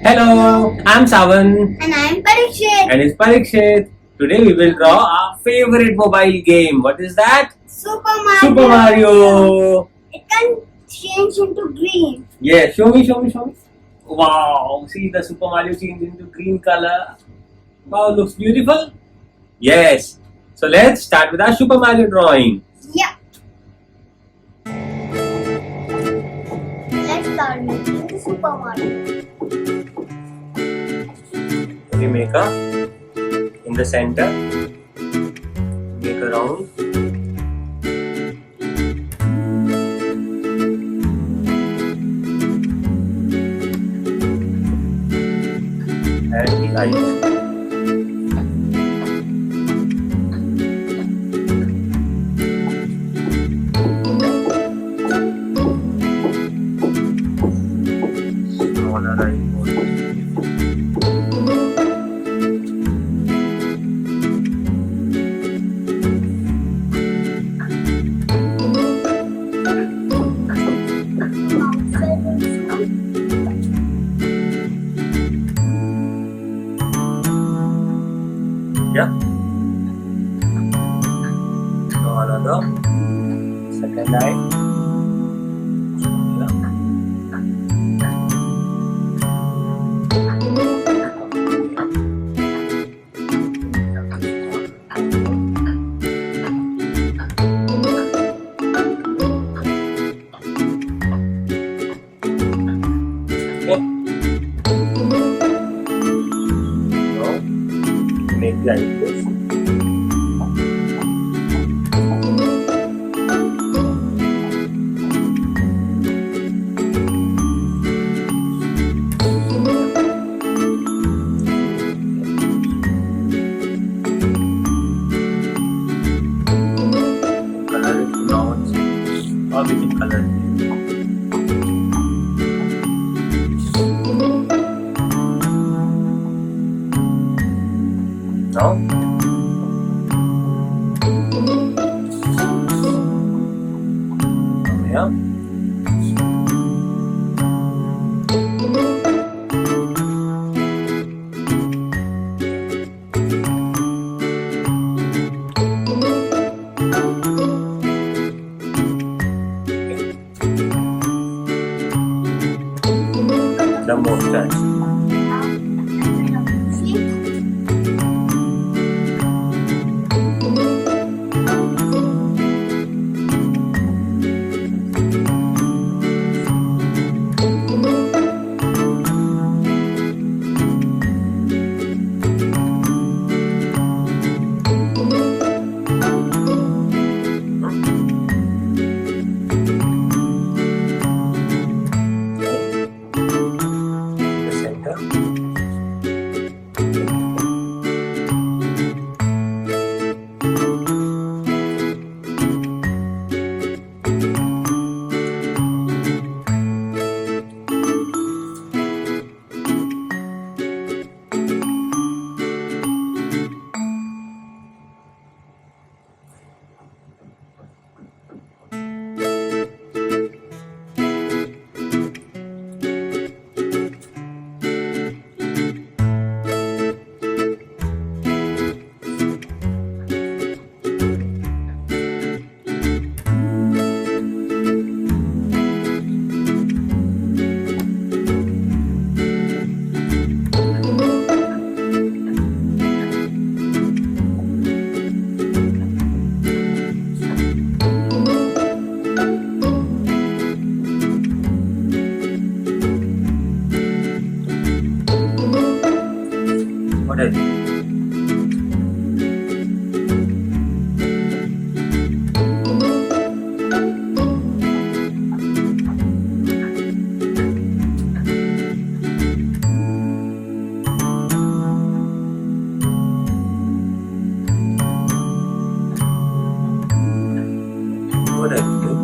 Hello, I'm Savan And I'm Parikshet. and it's Parikshet. Today we will draw our favorite mobile game. What is that? Super Mario. Super Mario. It can change into green. Yeah, show me. Wow, see the Super Mario changed into green color. Wow, looks beautiful. Yes. So let's start with our Super Mario drawing. Yeah. Let's start making the Super Mario. We make a in the center. Make a round. And the eyes. Yeah. So another second eye. Make the eyes. Color it browns or we can color it. Now, yeah. The mustache. What is it? What is it?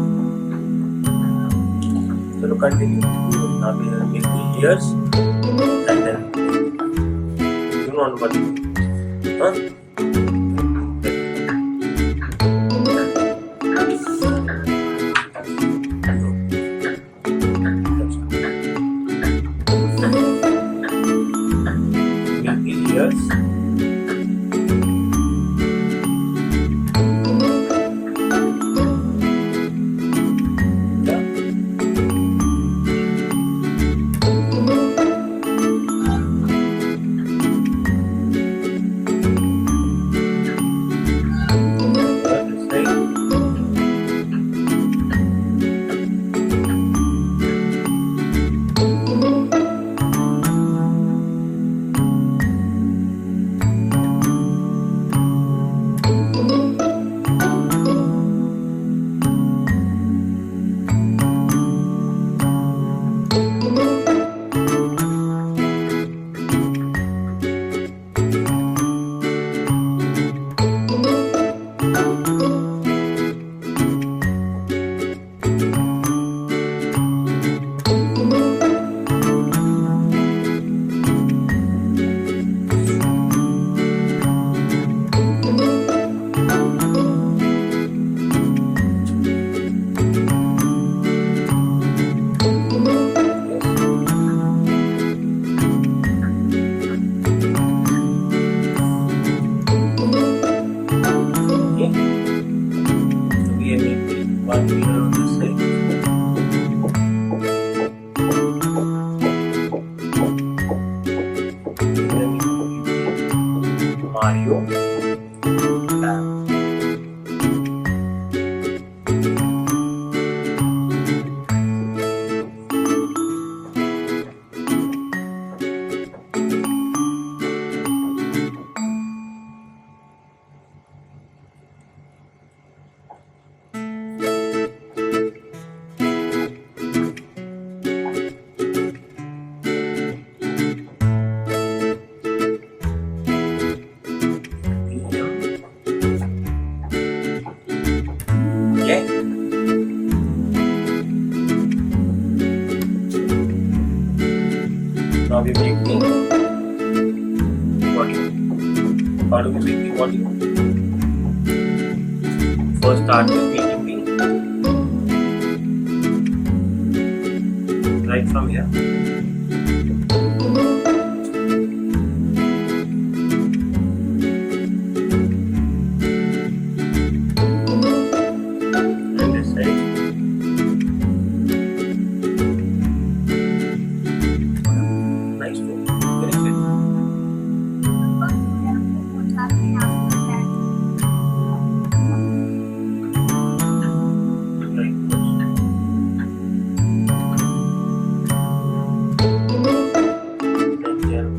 So continue. Now we will make the ears and then you know what it is. Huh? Mario. Yeah. Now we make the body. How do we make the body? First start with making the right from here. And this side. Nice work. Finish it. Like this. And here.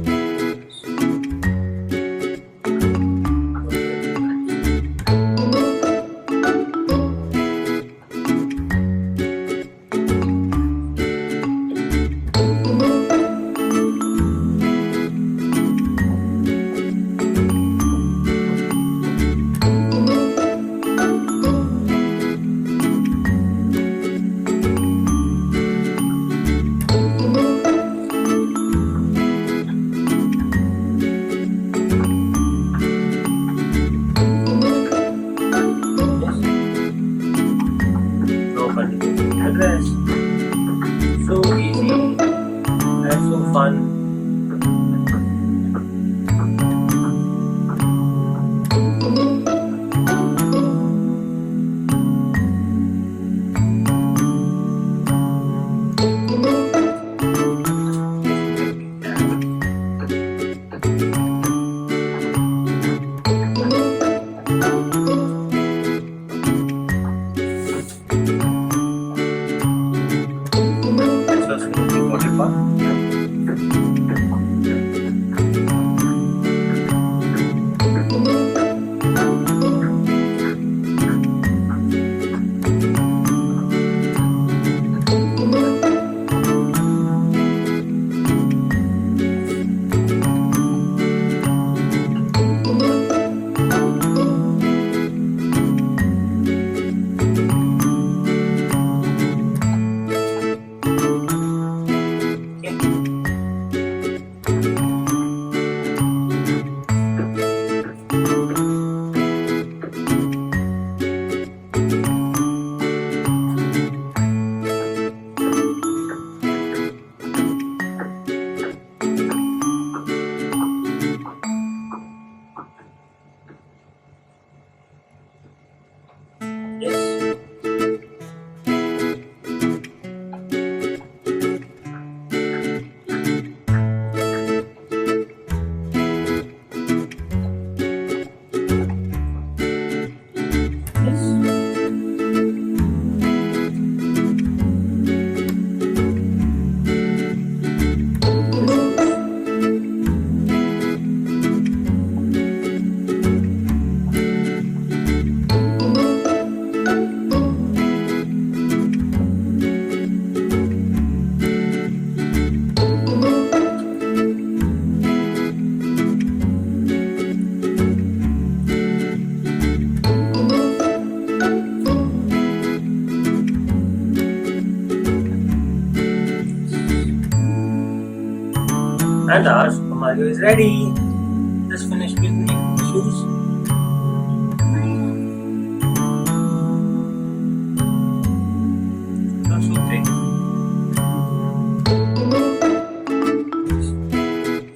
Address. So easy and so fun. Yes. And our Super Mario is ready. Just finished with making the shoes. That's so great.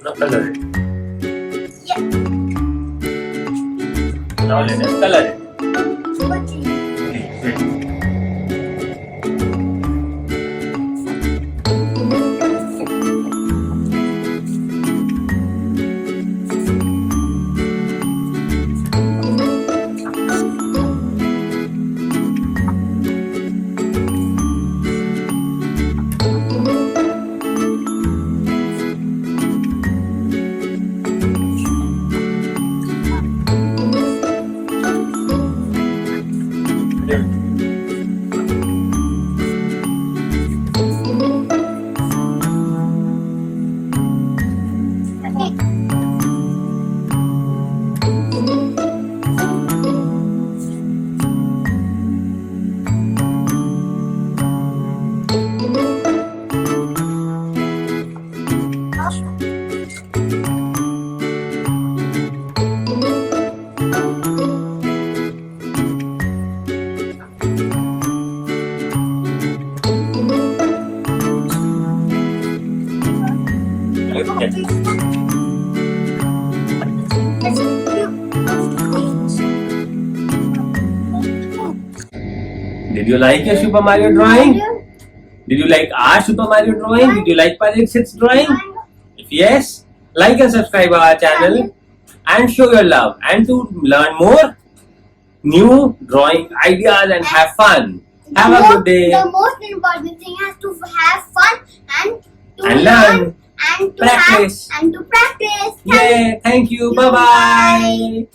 Now color it. Yeah. Now let us color it. Okay. Great. Did you like your Super Mario drawing? Did you like our Super Mario drawing? Did you like Parikshet's drawing? If yes, like and subscribe our channel and show your love. And to learn more new drawing ideas and have fun. Have a good day. The most important thing is to have fun and to And learn learn. and to Practice. practice. Yeah, thank you. Bye bye.